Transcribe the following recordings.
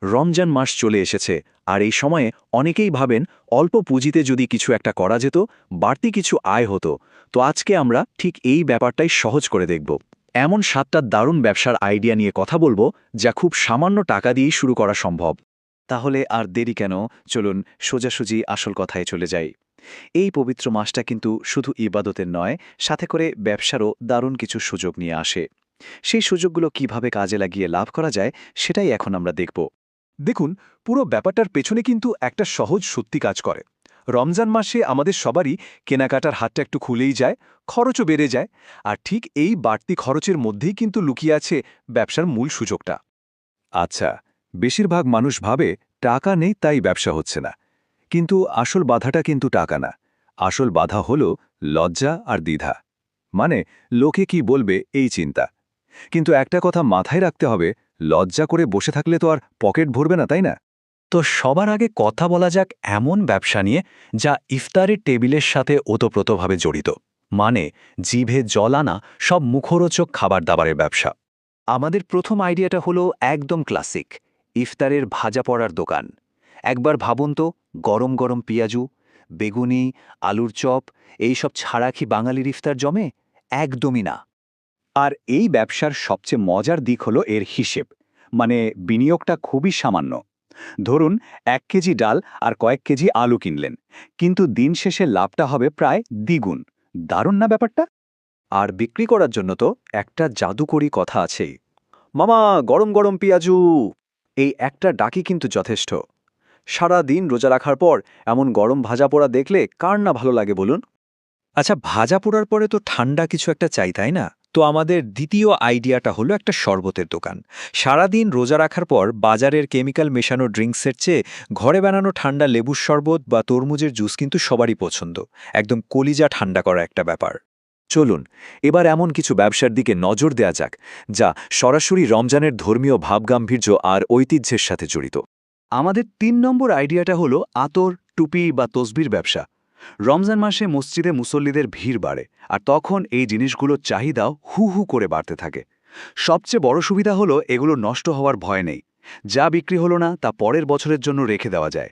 রমজান মাস চলে এসেছে আর এই সময়ে অনেকেই ভাবেন অল্প পুঁজিতে যদি কিছু একটা করা যেত বাড়তি কিছু আয় হতো। তো আজকে আমরা ঠিক এই ব্যাপারটাই সহজ করে দেখব। এমন 7টা দারুণ ব্যবসার আইডিয়া নিয়ে কথা বলবো যা খুব সামান্য টাকা দিয়েই শুরু করা সম্ভব। তাহলে আর দেরি কেন, চলুন সোজাসুজি আসল কথায় চলে যাই। এই পবিত্র মাসটা কিন্তু শুধু ইবাদতের নয়, সাথে করে ব্যবসারও দারুণ কিছু সুযোগ নিয়ে আসে। সেই সুযোগগুলো কিভাবে কাজে লাগিয়ে লাভ করা যায় সেটাই এখন আমরা দেখব। দেখুন, পুরো ব্যাপারটার পেছনে কিন্তু একটা সহজ সত্যি কাজ করে। রমজান মাসে আমাদের সবারই কেনাকাটার হাতটা একটু খুলেই যায়, খরচও বেড়ে যায়। আর ঠিক এই বাড়তি খরচের মধ্যেই কিন্তু লুকিয়ে আছে ব্যবসার মূল সুযোগটা। আচ্ছা, বেশিরভাগ মানুষ ভাবে টাকা নেই তাই ব্যবসা হচ্ছে না। কিন্তু আসল বাধাটা কিন্তু টাকা না। আসল বাধা হলো লজ্জা আর দ্বিধা। মানে, লোকে কি বলবে এই চিন্তা। কিন্তু একটা কথা মাথায় রাখতে হবে, লজ্জা করে বসে থাকলে তো আর পকেট ভরবে না, তাই না? তো সবার আগে কথা বলা যাক এমন ব্যবসা নিয়ে যা ইফতারের টেবিলের সাথে ওতপ্রোতভাবে জড়িত, মানে জিভে জল আনা সব মুখরোচক খাবার দাবারের ব্যবসা। আমাদের প্রথম আইডিয়াটা হলো একদম ক্লাসিক, ইফতারের ভাজা পড়ার দোকান। একবার ভাবুন তো, গরম গরম পেঁয়াজু, বেগুনি, আলুর চপ, এইসব ছাড়া কি বাঙালির ইফতার জমে? একদমই না। আর এই ব্যবসার সবচেয়ে মজার দিক হলো এর হিসেব, মানে বিনিয়োগটা খুবই সামান্য। ধরুন 1 কেজি ডাল আর কয়েক কেজি আলু কিনলেন, কিন্তু দিন শেষে লাভটা হবে প্রায় দ্বিগুণ। দারুণ না ব্যাপারটা? আর বিক্রি করার জন্য তো একটা জাদুকরি কথা আছেই, মামা গরম গরম পেঁয়াজু। এই একটা ডাকি কিন্তু যথেষ্ট। সারা দিন রোজা রাখার পর এমন গরম ভাজা পোড়া দেখলে কার না ভালো লাগে বলুন? আচ্ছা, ভাজা পোড়ার পরে তো ঠান্ডা কিছু একটা চাই, তাই না? তো আমাদের দ্বিতীয় আইডিয়াটা হলো একটা শরবতের দোকান। সারাদিন রোজা রাখার পর বাজারের কেমিক্যাল মেশানো ড্রিঙ্কসের চেয়ে ঘরে বানানো ঠান্ডা লেবুর শরবত বা তরমুজের জুস কিন্তু সবারই পছন্দ। একদম কলিজা ঠান্ডা করা একটা ব্যাপার। চলুন এবার এমন কিছু ব্যবসার দিকে নজর দেয়া যাক যা সরাসরি রমজানের ধর্মীয় ভাবগাম্ভীর্য আর ঐতিহ্যের সাথে জড়িত। আমাদের 3 নম্বর আইডিয়াটা হলো আতর, টুপি বা তসবির ব্যবসা। রমজান মাসে মসজিদে মুসল্লিদের ভিড় বাড়ে, আর তখন এই জিনিসগুলোর চাহিদাও হু হু করে বাড়তে থাকে। সবচেয়ে বড় সুবিধা হলো এগুলো নষ্ট হওয়ার ভয় নেই। যা বিক্রি হলো না তা পরের বছরের জন্য রেখে দেওয়া যায়।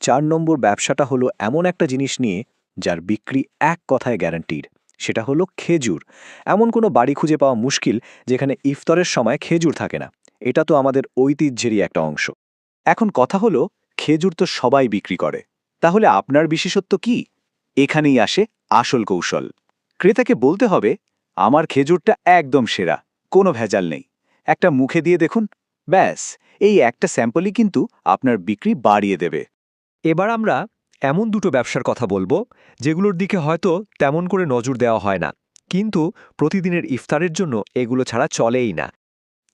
4 নম্বর ব্যবসাটা হলো এমন একটা জিনিস নিয়ে যার বিক্রি এক কথায় গ্যারান্টিড। সেটা হলো খেজুর। এমন কোনো বাড়ি খুঁজে পাওয়া মুশকিল যেখানে ইফতারের সময় খেজুর থাকে না। এটা তো আমাদের ঐতিহ্যেরই একটা অংশ। এখন কথা হলো, খেজুর তো সবাই বিক্রি করে, তাহলে আপনার বিশেষত্ব কি? এখানেই আসে আসল কৌশল। ক্রেতাকে বলতে হবে, আমার খেজুরটা একদম সেরা, কোনো ভেজাল নেই। একটা মুখে দিয়ে দেখুন, ব্যাস, এই একটা স্যাম্পলই কিন্তু আপনার বিক্রি বাড়িয়ে দেবে। এবার আমরা এমন দুটো ব্যবসার কথা বলবো যেগুলোর দিকে হয়তো তেমন করে নজর দেওয়া হয় না, কিন্তু প্রতিদিনের ইফতারের জন্য এগুলো ছাড়া চলেই না।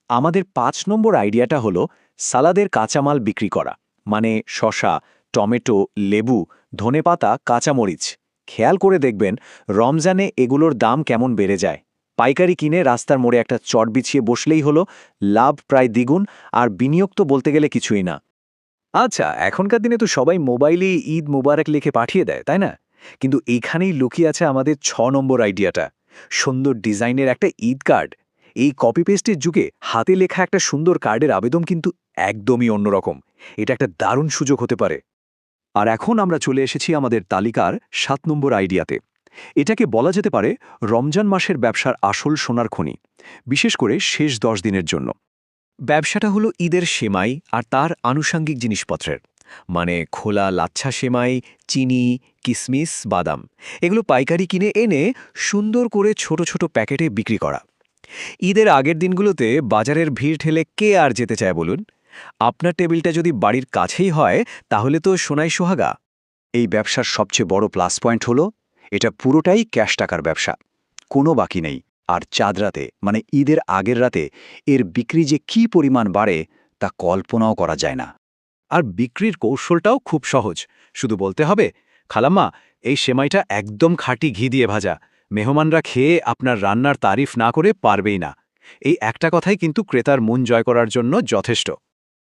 আমাদের 5 নম্বর আইডিয়াটা হলো সালাদের কাঁচামাল বিক্রি করা, মানে শসা, টমেটো, লেবু, ধনেপাতা, কাঁচামরিচ। খেয়াল করে দেখবেন রমজানে এগুলোর দাম কেমন বেড়ে যায়। পাইকারি কিনে রাস্তার মোড়ে একটা চট বিছিয়ে বসলেই হলো, লাভ প্রায় দ্বিগুণ, আর বিনিয়োগ তো বলতে গেলে কিছুই না। আচ্ছা, এখনকার দিনে তো সবাই মোবাইলে ঈদ মুবারক লিখে পাঠিয়ে দেয়, তাই না? কিন্তু এইখানেই লুকিয়ে আছে আমাদের 6 নম্বর আইডিয়াটা, সুন্দর ডিজাইনের একটা ঈদ কার্ড। এই কপি পেস্টের যুগে হাতে লেখা একটা সুন্দর কার্ডের আবেদন কিন্তু একদমই অন্যরকম। এটা একটা দারুণ সুযোগ হতে পারে। আর এখন আমরা চলে এসেছি আমাদের তালিকার 7 নম্বর আইডিয়াতে। এটাকে বলা যেতে পারে রমজান মাসের ব্যবসার আসল সোনার খনি, বিশেষ করে শেষ 10 দিনের জন্য। ব্যবসাটা হলো ঈদের সেমাই আর তার আনুষাঙ্গিক জিনিসপত্রের, মানে খোলা লাচ্ছা সেমাই, চিনি, কিসমিস, বাদাম। এগুলো পাইকারি কিনে এনে সুন্দর করে ছোট ছোট প্যাকেটে বিক্রি করা। ঈদের আগের দিনগুলোতে বাজারের ভিড় ঠেলে কে আর যেতে চায় বলুন? আপনার টেবিলটা যদি বাড়ির কাছেই হয় তাহলে তো সোনাই সোহাগা। এই ব্যবসার সবচেয়ে বড় প্লাস পয়েন্ট হলো এটা পুরোটাই ক্যাশ টাকার ব্যবসা, কোনো বাকি নেই। আর চাঁদ রাতে, মানে ঈদের আগের রাতে, এর বিক্রি যে কী পরিমাণ বাড়ে তা কল্পনাও করা যায় না। আর বিক্রির কৌশলটাও খুব সহজ। শুধু বলতে হবে, খালাম্মা, এই সেমাইটা একদম খাঁটি ঘি দিয়ে ভাজা, মেহমানরা খেয়ে আপনার রান্নার তারিফ না করে পারবেই না। এই একটা কথাই কিন্তু ক্রেতার মন জয় করার জন্য যথেষ্ট।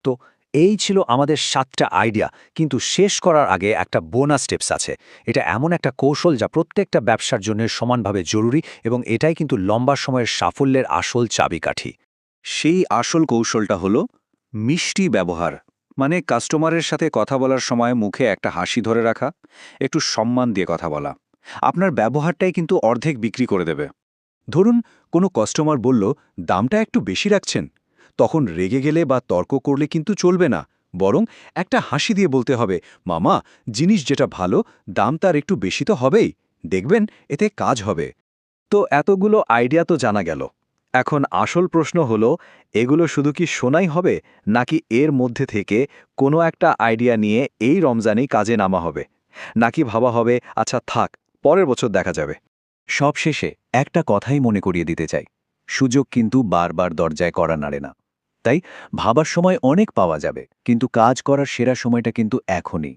তো এই ছিল আমাদের 7টা আইডিয়া, কিন্তু শেষ করার আগে একটা বোনাস টিপস আছে। এটা এমন একটা কৌশল যা প্রত্যেকটা ব্যবসার জন্য সমানভাবে জরুরি, এবং এটাই কিন্তু লম্বা সময়ের সাফল্যের আসল চাবিকাঠি। সেই আসল কৌশলটা হলো মিষ্টি ব্যবহার মানে কাস্টমারের সাথে কথা বলার সময় মুখে একটা হাসি ধরে রাখা, একটু সম্মান দিয়ে কথা বলা। আপনার ব্যবহারটাই কিন্তু অর্ধেক বিক্রি করে দেবে। ধরুন কোনো কাস্টমার বলল দামটা একটু বেশি রাখছেন, তখন রেগে গেলে বা তর্ক করলে কিন্তু চলবে না, বরং একটা হাসি দিয়ে বলতে হবে, মামা, জিনিস যেটা ভালো দাম তার একটু বেশি তো হবেই, দেখবেন এতে কাজ হবে। তো এতগুলো আইডিয়া তো জানা গেল। এখন আসল প্রশ্ন হলো, এগুলো শুধু কি শোনাই হবে, নাকি এর মধ্যে থেকে কোনো একটা আইডিয়া নিয়ে এই রমজানেই কাজে নামা হবে, নাকি ভাবা হবে আচ্ছা থাক পরের বছর দেখা যাবে। সব শেষে একটা কথাই মনে করিয়ে দিতে চাই, সুযোগ কিন্তু বারবার দরজায় করা নাড়ে না। তাই ভাবার সময় অনেক পাওয়া যাবে, কিন্তু কাজ করার সেরা সময়টা কিন্তু এখনই।